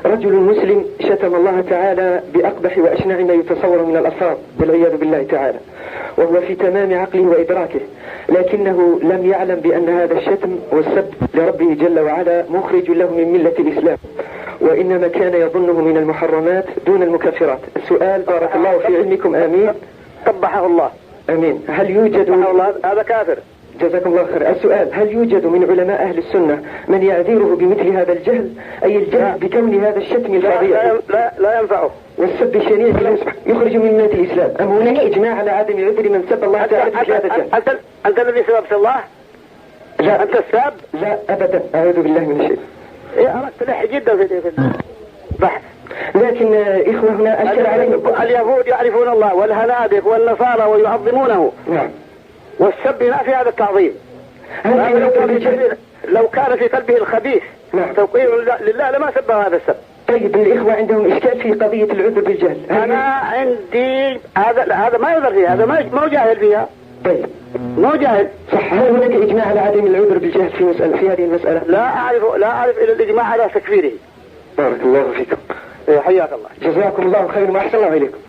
رجل مسلم شتم الله تعالى بأقبح وأشنع ما يتصور من الألفاظ والعياذ بالله تعالى، وهو في تمام عقله وإدراكه، لكنه لم يعلم بأن هذا الشتم والسب لربه جل وعلا مخرج له من ملة الإسلام، وإنما كان يظنه من المحرمات دون المكفرات. السؤال بارك الله في علمكم، آمين. قبحه الله. آمين. هل يوجد هذا كافر. جزاكم الله خير. السؤال: هل يوجد من علماء أهل السنة من يعذره بمثل هذا الجهل، أي الجهل بكون هذا الشتم الفظيع لا ينفعه والسب الشنيع يخرج من ملة الإسلام؟ أم هناك إجماع على عدم عذر من سب الله تعالى بمثل هذا الجهل؟ أنت الذي سببت الله؟ لا. أنت الساب؟ لا أبدا، أعوذ بالله من الشيء. أردت لح جدا في البحث. لكن إخوة هنا أشكل عليهم. اليهود يعرفون الله والهنادق والنصارى ويعظمونه. نعم. والسب ينافي هذا التعظيم. لو كان في قلبه الخبيث توقير لله لما سب هذا السب. طيب الإخوة عندهم إشكال في قضية العذر بالجهل. أنا عندي هذا ما يعذر فيها، هذا ما هو جاهل فيها. طيب ما هو جاهل. صح. هل هناك إجماع على عدم العذر بالجهل في هذه المسألة؟ لا أعرف إلا الإجماع على تكفيره. بارك الله فيكم. حياك الله. جزاكم الله خير، ما أحسن الله إليكم.